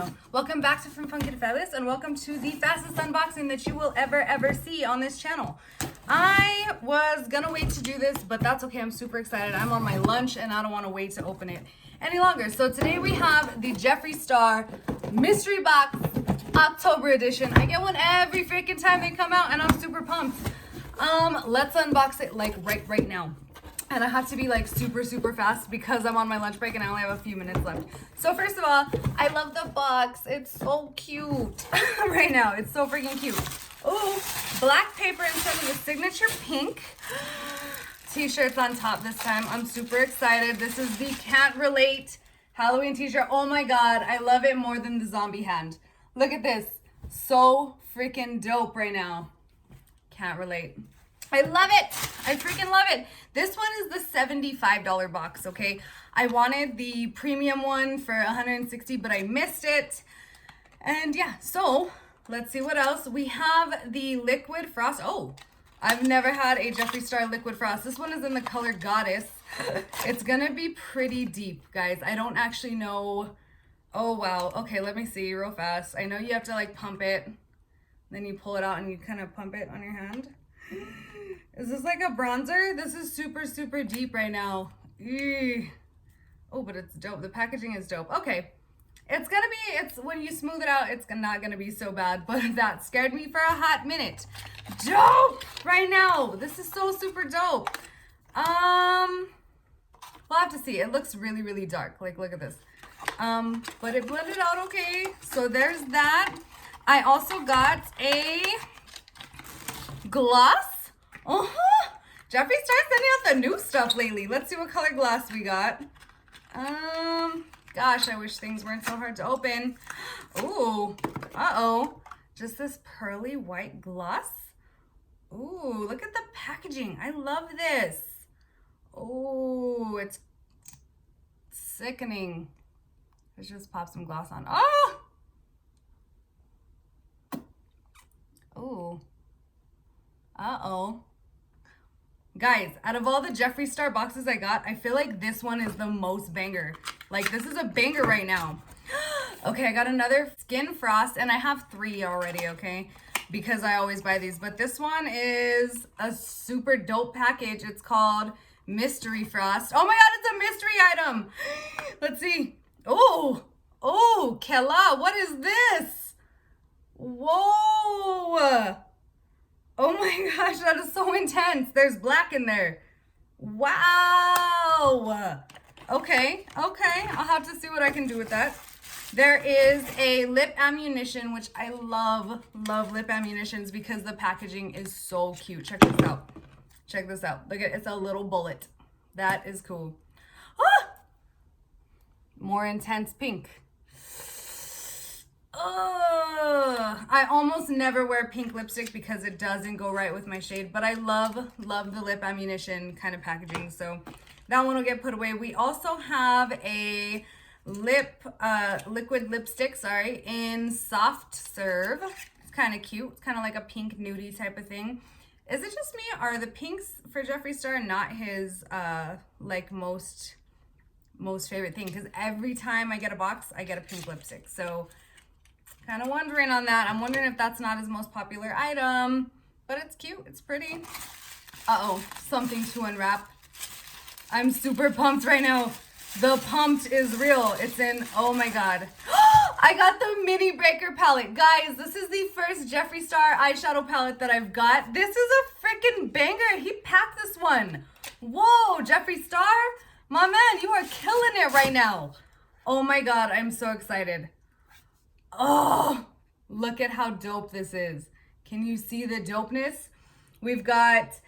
channel. Welcome back to From Funky to Fabulous, and welcome to the fastest unboxing that you will ever see on this channel. I was gonna wait to do this, but that's okay. I'm super excited. I'm on my lunch and I don't want to wait to open it any longer. So today we have the Jeffree Star mystery box October edition. I get one every freaking time they come out and I'm super pumped. Let's unbox it like right now. And I have to be like super fast because I'm on my lunch break and I only have a few minutes left. So first of all, I love the box. It's so cute right now. It's so freaking cute. Oh, black paper instead of the signature pink. T-shirts on top this time. I'm super excited. This is the Can't Relate Halloween t-shirt. Oh my God, I love it more than the zombie hand. Look at this. So freaking dope right now. Can't relate. I love it. I freaking love it. This one is the $75 box, okay? I wanted the premium one for $160, but I missed it. And yeah, so let's see what else. We have the Liquid Frost. Oh, I've never had a Jeffree Star Liquid Frost. This one is in the color Goddess. It's gonna be pretty deep, guys. I don't actually know. Oh, wow. Okay, let me see real fast. I know you have to like pump it. Then you pull it out and you kind of pump it on your hand. Is this like a bronzer? This is super deep right now. Ew. Oh, but it's dope. The packaging is dope. Okay. It's when you smooth it out, it's not gonna be so bad, but that scared me for a hot minute. Dope right now. This is so super dope. We'll have to see. It looks really dark. Like, look at this. But it blended out okay. So there's that. I also got a gloss. Jeffree Star sending out the new stuff lately. Let's see what color gloss we got. Gosh, I wish things weren't so hard to open. Ooh, just this pearly white gloss. Ooh, look at the packaging. I love this. Oh, it's sickening. Let's just pop some gloss on. Oh! Ooh. Guys, out of all the Jeffree Star boxes I got, I feel like this one is the most banger. Like, this is a banger right now. Okay, I got another Skin Frost, and I have 3 already, okay? Because I always buy these. But this one is a super dope package. It's called Mystery Frost. Oh my God, it's a mystery item. Let's see. Oh, Kella, what is this? Whoa. Oh my gosh, that is so intense. There's black in there. Wow. Okay. I'll have to see what I can do with that. There is a lip ammunition, which I love lip ammunitions because the packaging is so cute. Check this out. Look at it's a little bullet. That is cool. Ah! More intense pink. I almost never wear pink lipstick because it doesn't go right with my shade, but I love the lip ammunition kind of packaging, so that one will get put away. We also have a liquid lipstick, in Soft Serve. It's kind of cute. It's kind of like a pink nudie type of thing. Is it just me? Are the pinks for Jeffree Star not his like most favorite thing? Because every time I get a box, I get a pink lipstick, so kind of wondering on that. I'm wondering if that's not his most popular item, but it's cute. It's pretty. Something to unwrap. I'm super pumped right now. The pumped is real. It's in, oh my God. I got the Mini Breaker palette. Guys, this is the first Jeffree Star eyeshadow palette that I've got. This is a freaking banger. He packed this one. Whoa, Jeffree Star? My man, you are killing it right now. Oh my God, I'm so excited. Oh, look at how dope this is. Can you see the dopeness? We've got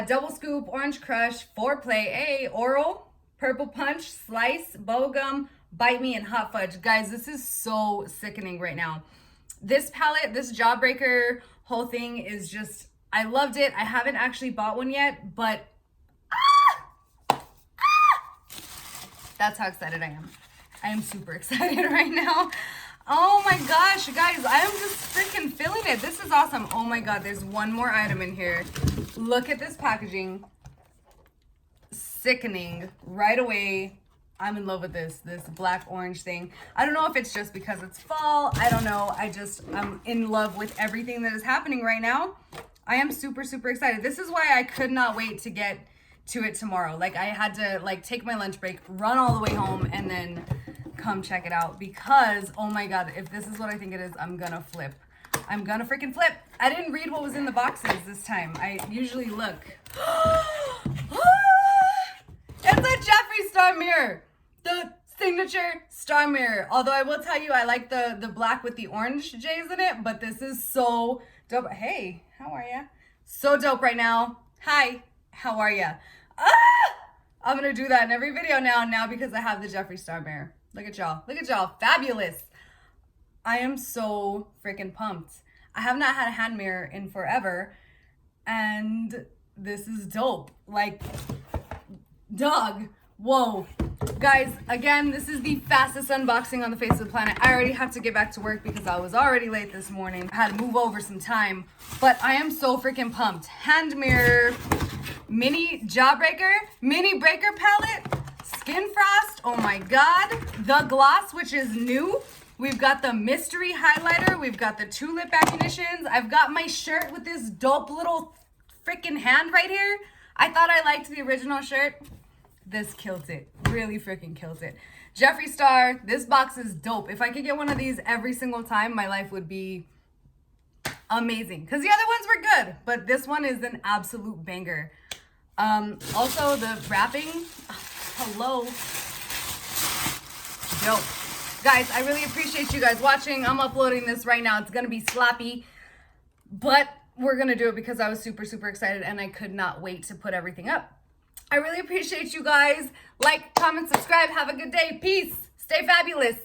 Double Scoop, Orange Crush, Foreplay, Oral, Purple Punch, Slice, Bubblegum, Bite Me, and Hot Fudge. Guys, this is so sickening right now. This palette, this Jawbreaker whole thing is just, I loved it. I haven't actually bought one yet, but that's how excited I am. I am super excited right now. Oh my gosh, guys, I am just freaking feeling it. This is awesome. Oh my God, there's one more item in here. Look at this packaging. Sickening right away. I'm in love with this black orange thing. I don't know if it's just because it's fall. I don't know. I'm in love with everything that is happening right now. I am super, super excited. This is why I could not wait to get to it tomorrow. Like, I had to like take my lunch break, run all the way home, and then come check it out, because oh my God, if this is what I think it is, I'm gonna flip. I'm gonna freaking flip. I didn't read what was in the boxes this time. I usually look. It's a Jeffree Star mirror. The signature star mirror. Although I will tell you, I like the black with the orange J's in it, but this is so dope. Hey, how are ya? So dope right now. Hi, how are ya? I'm gonna do that in every video now because I have the Jeffree Star mirror. Look at y'all. Look at y'all. Fabulous. I am so freaking pumped. I have not had a hand mirror in forever, and this is dope. Like, dog. Whoa. Guys, again, this is the fastest unboxing on the face of the planet. I already have to get back to work because I was already late this morning. I had to move over some time, but I am so freaking pumped. Hand mirror, mini jawbreaker, mini breaker palette, skin frost, oh my God, the gloss, which is new. We've got the mystery highlighter. We've got the tulip ammunitions. I've got my shirt with this dope little freaking hand right here. I thought I liked the original shirt. This kills it. Really freaking kills it. Jeffree Star, this box is dope. If I could get one of these every single time, my life would be amazing. Because the other ones were good, but this one is an absolute banger. Also, the wrapping, hello. Dope. Guys, I really appreciate you guys watching. I'm uploading this right now. It's going to be sloppy, but we're going to do it because I was super, super excited and I could not wait to put everything up. I really appreciate you guys. Like, comment, subscribe. Have a good day. Peace. Stay fabulous.